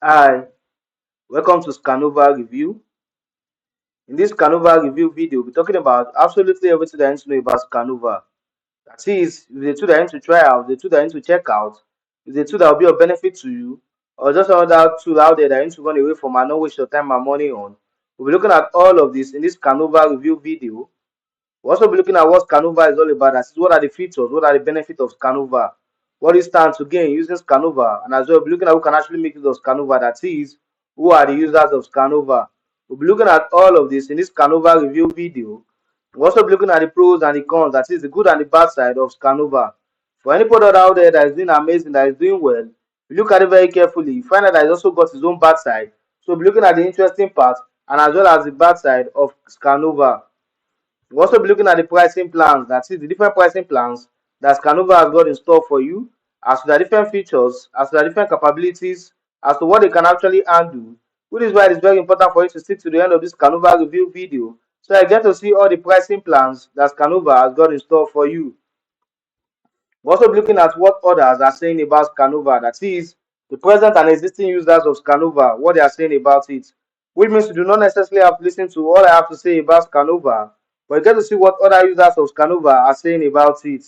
Hi, welcome to Scanova review. In this Scanova review video, we'll be talking about absolutely everything that you need to know about Scanova. That is, if the tool that you need to try out, the tool that you need to check out, if the tool that will be of benefit to you, or just another tool out there that you need to run away from and not waste your time and money on. We'll be looking at all of this in this Scanova review video. We'll also be looking at what Scanova is all about. That is, what are the features, what are the benefits of Scanova, what it stands to gain using Scanova, and as well, we'll be looking at who can actually make use of Scanova. That is, who are the users of Scanova. We'll be looking at all of this in this Scanova review video. We'll also be looking at the pros and the cons, that is, the good and the bad side of Scanova. For any product out there that is doing amazing, that is doing well, we look at it very carefully. You find out that it's also got its own bad side. So we'll be looking at the interesting part and as well as the bad side of Scanova. We'll also be looking at the pricing plans, that is the different pricing plans that Scanova has got in store for you, as to the different features, as to the different capabilities, as to what they can actually handle. Which is why it is very important for you to stick to the end of this Scanova review video, so I get to see all the pricing plans that Scanova has got in store for you. We're also looking at what others are saying about Scanova, that is, the present and existing users of Scanova, what they are saying about it. Which means you do not necessarily have to listen to all I have to say about Scanova, but you get to see what other users of Scanova are saying about it.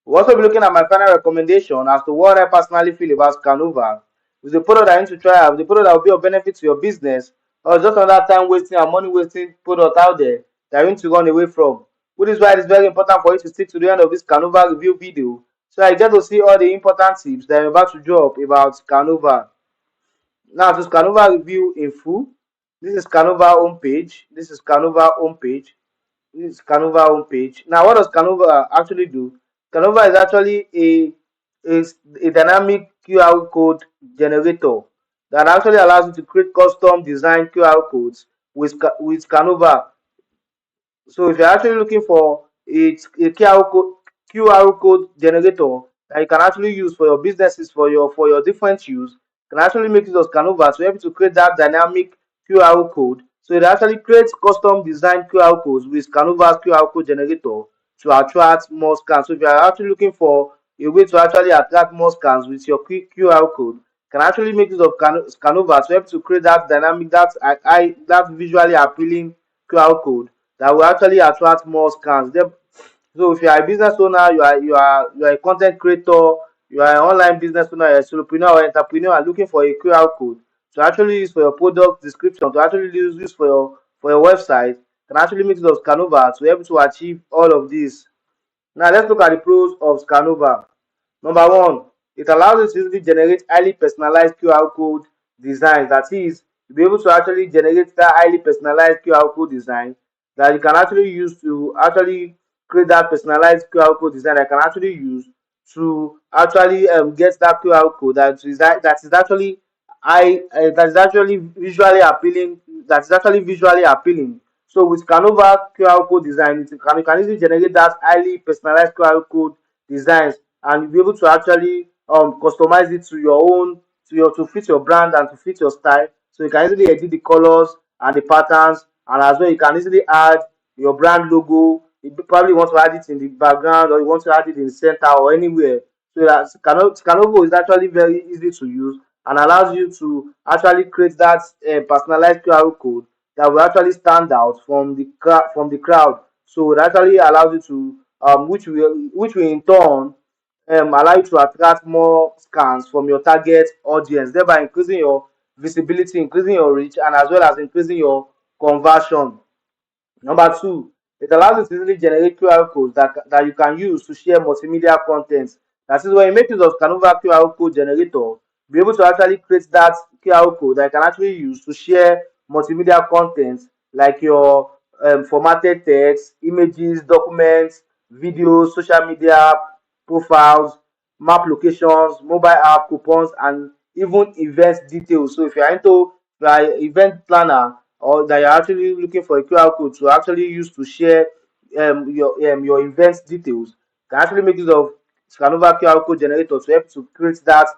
We'll also be looking at my final recommendation as to what I personally feel about Scanova. Is the product I need to try out, the product that will be of benefit to your business, or just another time wasting and money wasting product out there that you need to run away from. Which is why it is very important for you to stick to the end of this Scanova review video, so I get to see all the important tips that I'm about to drop about Scanova. Now to Scanova review in full. This is Scanova homepage. This is Scanova homepage. This is Canova homepage. Now, what does Canova actually do? Canova is actually a dynamic QR code generator that actually allows you to create custom design QR codes with Canova. So if you're actually looking for a QR code generator that you can actually use for your businesses, for your different use, you can actually make use of Canova to help you to create that dynamic QR code. So it actually creates custom designed QR codes with Canova's QR code generator to attract more scans. So if you are actually looking for a way to actually attract more scans with your QR code, you can actually make use of Canova to help to create that dynamic, that visually appealing QR code that will actually attract more scans. So if you are a business owner, you are a content creator, you are an online business owner, you're a solopreneur or entrepreneur and looking for a QR code to actually use for your product description, to actually use for your website, can actually make use of Scanova to help to achieve all of this. Now let's look at the pros of Scanova. Number one, it allows you to easily generate highly personalized QR code designs. That is, to be able to actually generate that highly personalized QR code design that you can actually use to actually create that personalized QR code design that can actually use to actually get that QR code that is actually that is actually visually appealing. That is actually visually appealing. So with Canova QR code design, you can easily generate that highly personalized QR code designs and you'll be able to actually customize it to your own, to fit your brand and to fit your style. So you can easily edit the colors and the patterns, and as well you can easily add your brand logo. You probably want to add it in the background or you want to add it in the center or anywhere. So that Canova is actually very easy to use and allows you to actually create that personalized QR code that will actually stand out from the crowd. So it actually allows you to which will in turn allow you to attract more scans from your target audience, thereby increasing your visibility, increasing your reach, and as well as increasing your conversion. Number two, it allows you to easily generate QR codes that you can use to share multimedia content. That is when you make use of Canova QR code generator, be able to actually create that QR code that you can actually use to share multimedia content like your formatted text, images, documents, videos, social media profiles, map locations, mobile app coupons, and even event details. So if you are into you are an event planner or that you're actually looking for a QR code to actually use to share your event details, you can actually make use of Scanova QR code generator to help to create that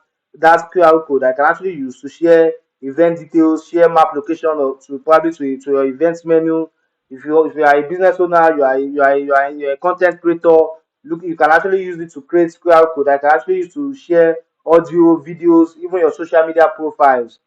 QR code that can actually use to share event details, share map location, or to probably to your event menu. If you are a business owner, you're a content creator, look, you can actually use it to create QR code that can actually use to share audio, videos, even your social media profiles.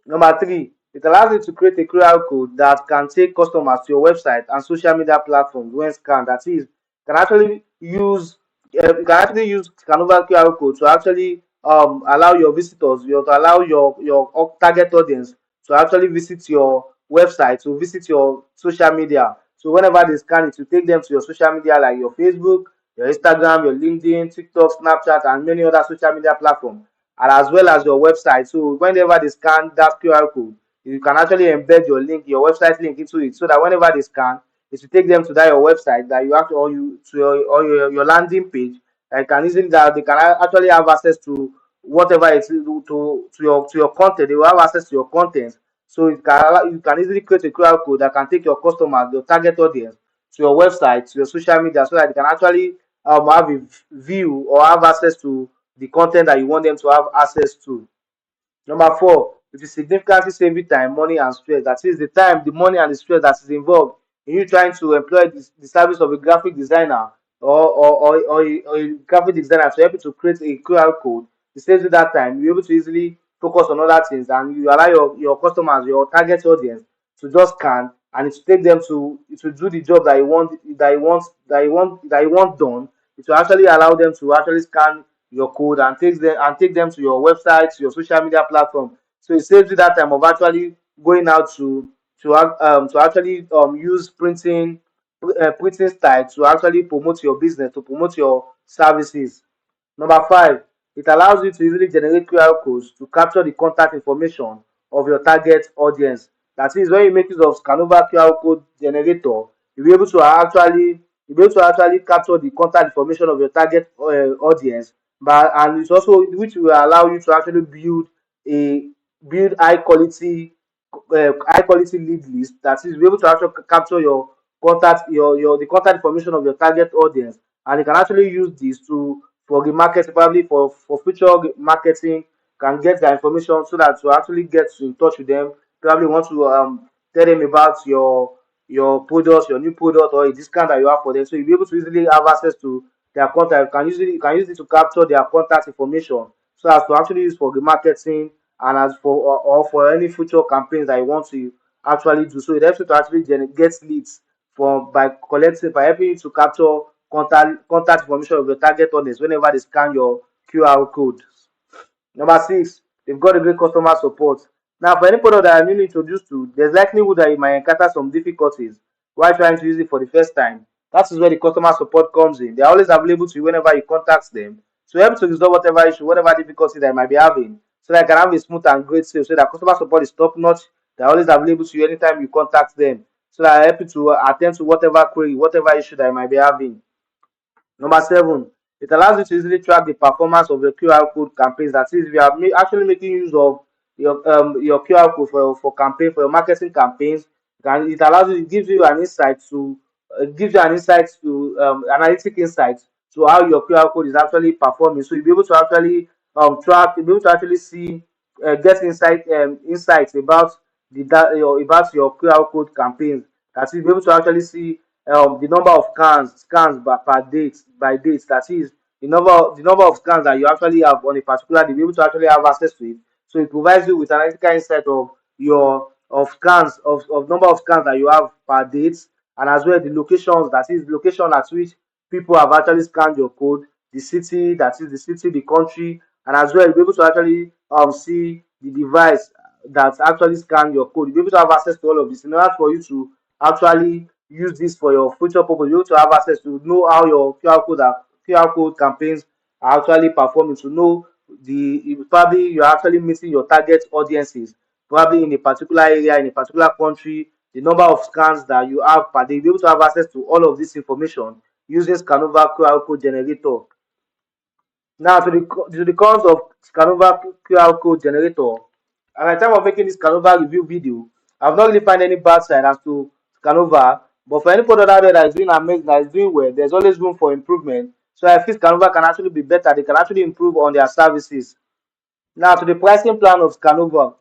Number three, it allows you to create a QR code that can take customers to your website and social media platforms when scanned. That is, can actually use you can actually use Scanova QR code to actually allow your visitors, to allow your target audience to actually visit your website, to visit your social media. So whenever they scan it, to take them to your social media like your Facebook, your Instagram, your LinkedIn, TikTok, Snapchat, and many other social media platforms, and as well as your website. So whenever they scan that QR code, you can actually embed your link, your website link into it, so that whenever they scan, it will take them to that your website that you have to, or you to your landing page. And can easily that they can actually have access to whatever it is to your content. They will have access to your content. So you can easily create a QR code that can take your customers, your target audience, to your website, to your social media, so that they can actually have a view or have access to the content that you want them to have access to. Number four, it will significantly save you time, money, and stress. That is the time, the money, and the stress that is involved in you trying to employ the service of a graphic designer or a graphic designer to help you to create a QR code. It saves you that time. You're able to easily focus on other things, and you allow your customers, your target audience, to just scan, and it will take them to do the job that you want done. It will actually allow them to actually scan your code and take them to your website, to your social media platform. So it saves you that time of actually going out to actually use printing style to actually promote your business, to promote your services. Number five, it allows you to easily generate QR codes to capture the contact information of your target audience. That is, when you make use of Scanova QR code generator, you'll be able to actually capture the contact information of your target audience, but and it's also which will allow you to actually a build high quality lead list. That is, be able to actually capture your the contact information of your target audience, and you can actually use this to for the market, probably for future marketing, can get their information so that to actually get in touch with them, probably want to tell them about your products, your new product, or a discount that you have for them. So you'll be able to easily have access to their contact. You can use it to capture their contact information so as to actually use for the marketing, and as for or for any future campaigns that you want to actually do. So it helps you to actually get leads for by helping you to capture contact information of your target audience whenever they scan your QR code. Number six, they've got a great customer support. Now, for any product that I'm newly introduced to, there's likelihood that you might encounter some difficulties while trying to use it for the first time. That is where the customer support comes in. They're always available to you whenever you contact them to help to resolve whatever issue, whatever difficulty that you might be having, so that you can have a smooth and great sale. So that customer support is top notch. They're always available to you anytime you contact them. So that I help you to attend to whatever query, whatever issue that you might be having. Number seven, it allows you to easily track the performance of your QR code campaigns. That is, if you are actually making use of your QR code for campaign for your marketing campaigns, then it allows you, it gives you an insight to analytic insight to how your QR code is actually performing. So you'll be able to actually you'll be able to actually see get insights about about your QR code campaigns. That is, you'll be able to actually see the number of scans per date by date. That is the number of scans that you actually have on a particular day. Be able to actually have access to it. So it provides you with analytical insight of your of scans of number of scans that you have per date, and as well the locations, that is location at which people have actually scanned your code, the city, that is the city, the country, and as well you'll be able to actually see the device that actually scanned your code. You'll be able to have access to all of this in order for you to actually use this for your future purpose. You have to have access to know how your QR code campaigns are actually performing, to know probably you're actually meeting your target audiences, probably in a particular area, in a particular country, the number of scans that you have per day. You'll be able to have access to all of this information using Scanova QR code generator. Now, to the cons of Scanova QR code generator, at the time of making this Scanova review video, I've not really found any bad side as to Scanova. But for any product out there that is doing amazing, that is doing well, there's always room for improvement. So I feel Scanova can actually be better. They can actually improve on their services. Now to the pricing plan of Scanova.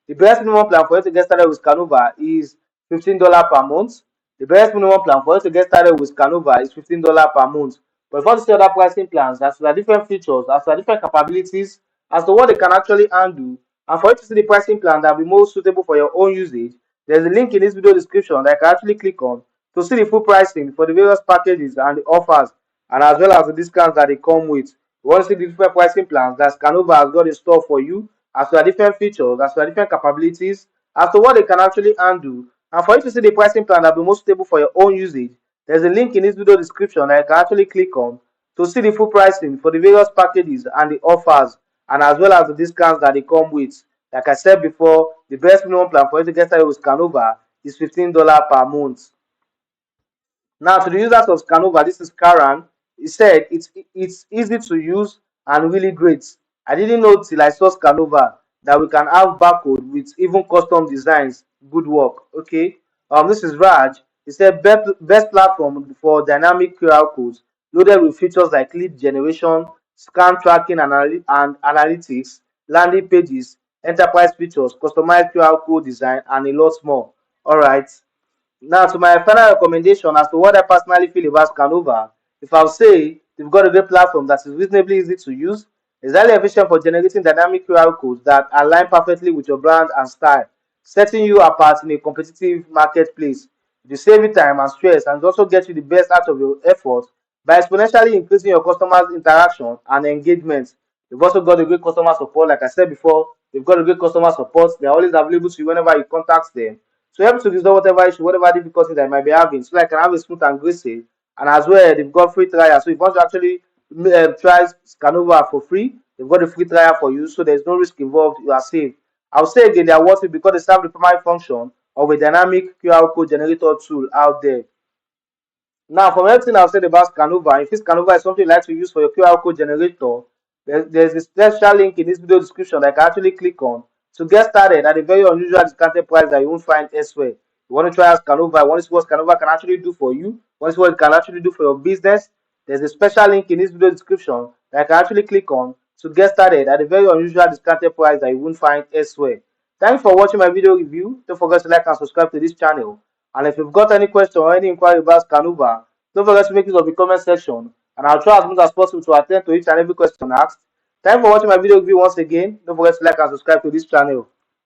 The best minimum plan for you to get started with Scanova is $15 per month. The best minimum plan for you to get started with Scanova is $15 per month. But if you want to see other pricing plans, as to the different features, as to the different capabilities, as to what they can actually handle, and for you to see the pricing plan that will be most suitable for your own usage, there's a link in this video description that you can actually click on to see the full pricing for the various packages and the offers, and as well as the discounts that they come with. You want to see the different pricing plans that Scanova has got in store for you, as to the different features, as to the different capabilities, as to what they can actually handle, and for you to see the pricing plan that will be most suitable for your own usage, there's a link in this video description that you can actually click on to see the full pricing for the various packages and the offers, and as well as the discounts that they come with. Like I said before, the best minimum plan for you to get started with Scanova is $15 per month. Now, to the users of Scanova, this is Karan. He said it's easy to use and really great. I didn't know till I saw Scanova that we can have barcode with even custom designs. Good work. Okay. This is Raj. He said best platform for dynamic QR codes loaded with features like lead generation, scan tracking and analytics, landing pages, enterprise features, customized QR code design, and a lot more. All right. Now, to my final recommendation as to what I personally feel about Scanova, if I'll say they've got a great platform that is reasonably easy to use, is highly efficient for generating dynamic QR codes that align perfectly with your brand and style, setting you apart in a competitive marketplace. It will save you time and stress and also get you the best out of your efforts by exponentially increasing your customers' interaction and engagement. They've also got a great customer support, like I said before, they've got a great customer support. They're always available to you whenever you contact them to help to resolve whatever issue, whatever difficulty that I might be having, so that I can have a smooth and great sale. And as well, they've got free trial. So if you want to actually try Scanova for free, they've got a free trial for you, so there's no risk involved. You are safe. I'll say again, they are worth it because they serve the primary function of a dynamic QR code generator tool out there. Now, from everything I've said about Scanova, if this Scanova is something you like to use for your QR code generator, there's a special link in this video description that I can actually click on to get started at a very unusual discounted price that you won't find elsewhere. You want to try out Scanova, you want to see what Scanova can actually do for you, you want to see what it can actually do for your business, there's a special link in this video description that I can actually click on to get started at a very unusual discounted price that you won't find elsewhere. Thanks for watching my video review. Don't forget to like and subscribe to this channel. And if you've got any question or any inquiry about Scanova, don't forget to make use of the comment section, and I'll try as much as possible to attend to each and every question asked. Thanks for watching my video review once again. Don't forget to like and subscribe to this channel.